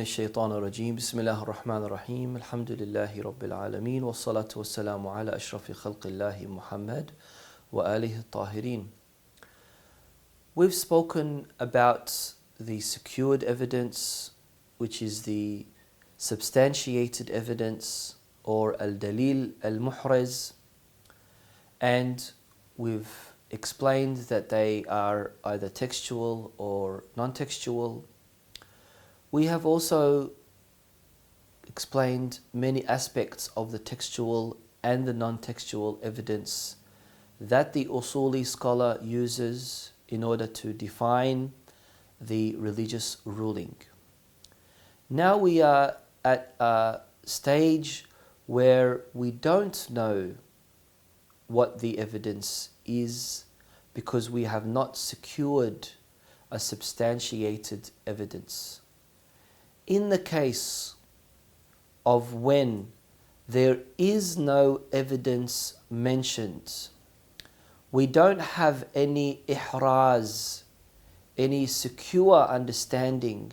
الشيطان الرجيم بسم الله الرحمن الرحيم الحمد لله رب العالمين والصلاة والسلام على أشرف خلق الله محمد وآله الطاهرين. We've spoken about the secured evidence, which is the substantiated evidence or al-dalil al-muhraz, and we've explained that they are either textual or non-textual. We have also explained many aspects of the textual and the non-textual evidence that the Usuli scholar uses in order to define the religious ruling. Now we are at a stage where we don't know what the evidence is because we have not secured a substantiated evidence. In the case of when there is no evidence mentioned, we don't have any ihraz, any secure understanding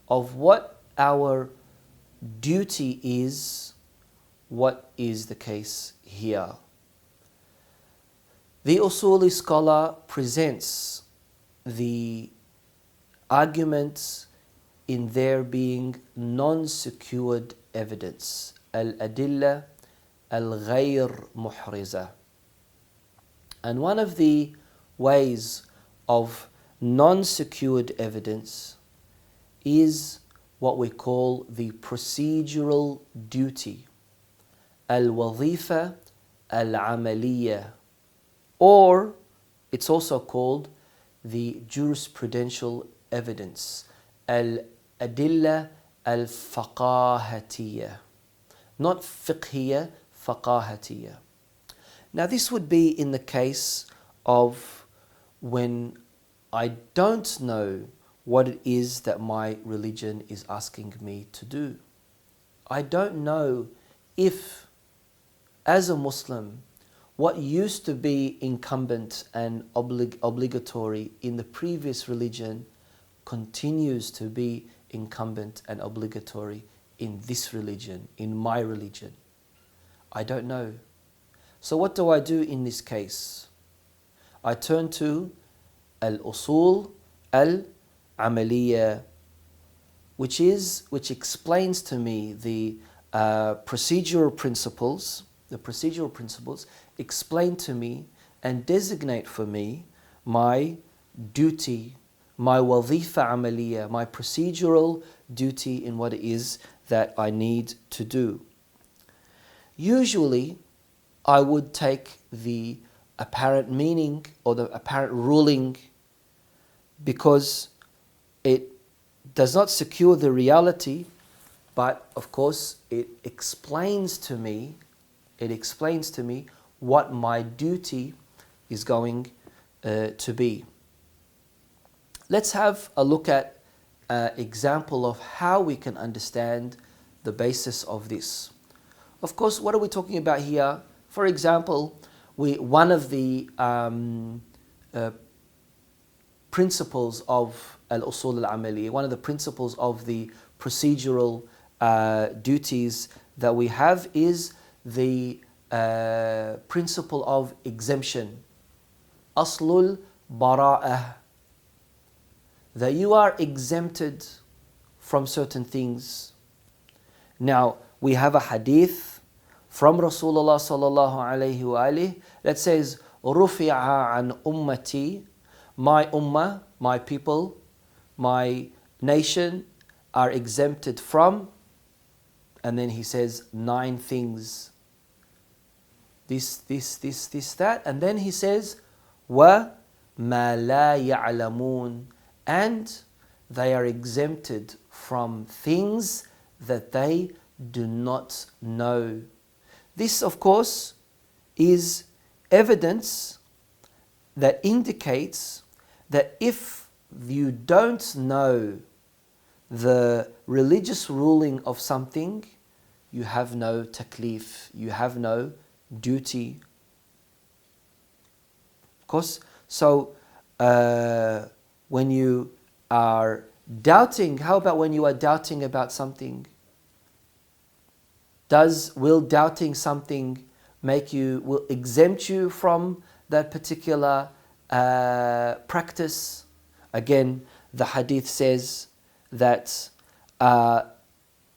of what our duty is, what is the case here. The Usuli scholar presents the arguments in there being non-secured evidence, al-adilla al-ghayr muhriza. And one of the ways of non-secured evidence is what we call the procedural duty, al-wadhifa al-amaliyya, or it's also called the jurisprudential evidence, al-adilla al-faqahatiyya, not fiqhiyya, faqahatiyya. Now this would be in the case of when I don't know what it is that my religion is asking me to do. I don't know if, as a Muslim, what used to be incumbent and obligatory in the previous religion continues to be incumbent and obligatory in this religion, in my religion. I don't know. So what do I do in this case? I turn to al-usul al-amaliyya, which explains to me the procedural principles. The procedural principles explain to me and designate for me my duty, my wadhifa amaliyya, my procedural duty in what it is that I need to do. Usually, I would take the apparent meaning or the apparent ruling because it does not secure the reality, but of course it explains to me what my duty is going to be. Let's have a look at an example of how we can understand the basis of this. Of course, what are we talking about here? For example, one of the principles of al-usul al-amali, one of the principles of the procedural duties that we have is the principle of exemption. Aslul bara'ah, that you are exempted from certain things. Now, we have a hadith from Rasulullah sallallahu alayhi wa alihi that says, "Rufi'a an ummati," my ummah, my people, my nation are exempted from, and then he says 9 things. This, that, and then he says, "Wa ma la ya'lamun," and they are exempted from things that they do not know. This, of course, is evidence that indicates that if you don't know the religious ruling of something, you have no taklif, you have no duty. Of course, so when you are Doubting, how about when you are doubting about something? Will doubting something will exempt you from that particular practice? Again, the hadith says that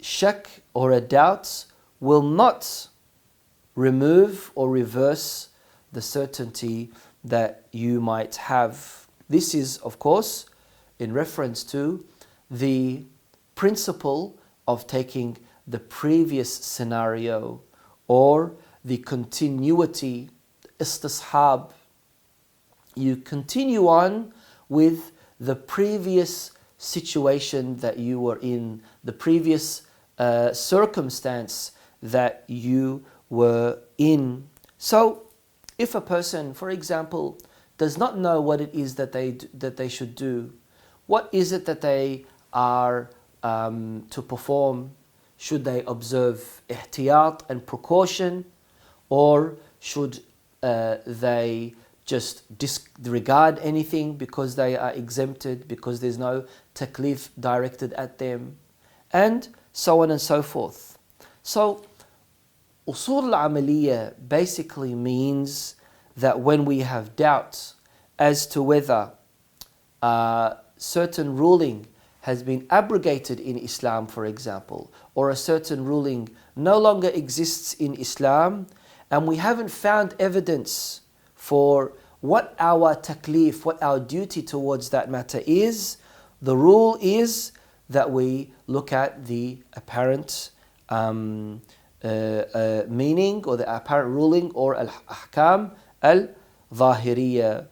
shak or a doubt will not remove or reverse the certainty that you might have. This is, of course, in reference to the principle of taking the previous scenario or the continuity, istishab. You continue on with the previous situation that you were in, the previous circumstance that you were in. So, if a person, for example, does not know what it is that they should do, what is it that they are to perform? Should they observe ihtiyat and precaution, or should they just disregard anything because they are exempted, because there's no taklif directed at them, and so on and so forth. So, Usul al-Amaliyya basically means that when we have doubts as to whether a certain ruling has been abrogated in Islam, for example, or a certain ruling no longer exists in Islam, and we haven't found evidence for what our taklif, what our duty towards that matter is, the rule is that we look at the apparent meaning or the apparent ruling, or al-ahkam al-zahiriyya.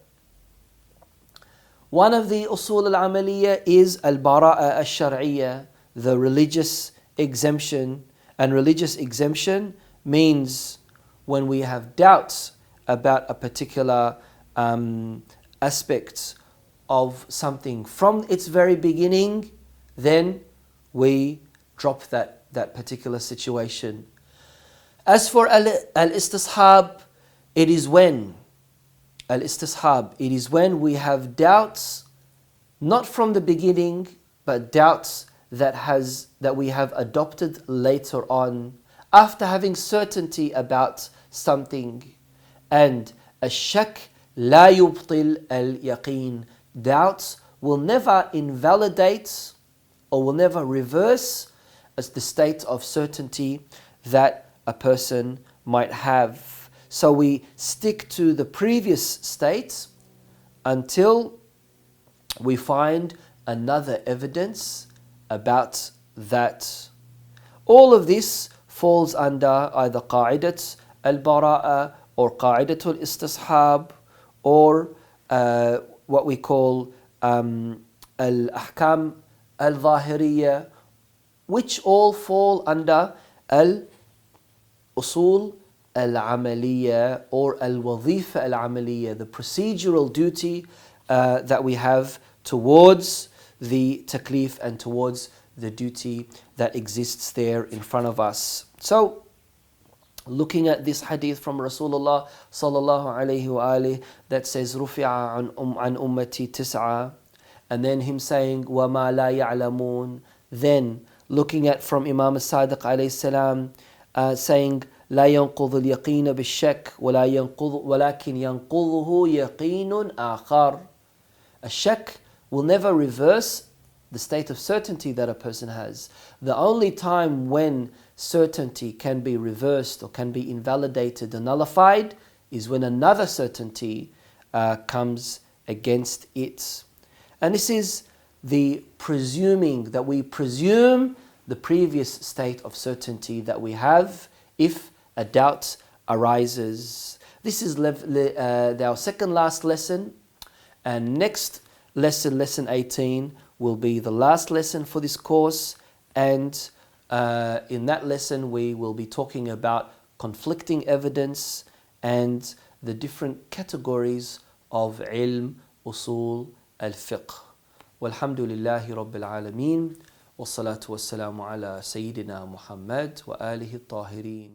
One of the usul al-amaliyya is al-bara'a al-shar'iyya, the religious exemption. And religious exemption means when we have doubts about a particular aspect of something from its very beginning, then we drop that particular situation. As for al-istishab, it is when we have doubts, not from the beginning, but doubts that we have adopted later on, after having certainty about something. And ash-shak la yubtil al-yaqeen. Doubts will never invalidate or will never reverse as the state of certainty that a person might have. So we stick to the previous state until we find another evidence about that. All of this falls under either qa'idat al-bara'a or qa'idat al-istishab, or what we call al-ahkam al-zahiriyya, which all fall under al-usul al-amaliyya or al-wadhifa al-amaliyya, the procedural duty that we have towards the taklif and towards the duty that exists there in front of us. So, looking at this hadith from Rasulullah sallallahu alayhi wa alihi that says rufi'a an ummati tis'a, and then him saying وَمَا لَا يَعْلَمُونَ, then looking at from Imam al-Sadiq alayhi salam saying لا ينقض اليقين بالشك ولكن ينقضه يقين آخر. A shak will never reverse the state of certainty that a person has. The only time when certainty can be reversed or can be invalidated or nullified is when another certainty comes against it. And this is the presuming, that we presume the previous state of certainty that we have if a doubt arises. This is our second last lesson, and next lesson, lesson 18, will be the last lesson for this course, and in that lesson we will be talking about conflicting evidence and the different categories of ilm usul al-fiqh. Walhamdulillahi Rabbil Alameen, wassalatu wassalamu ala Sayyidina Muhammad wa alihi at-tahirin.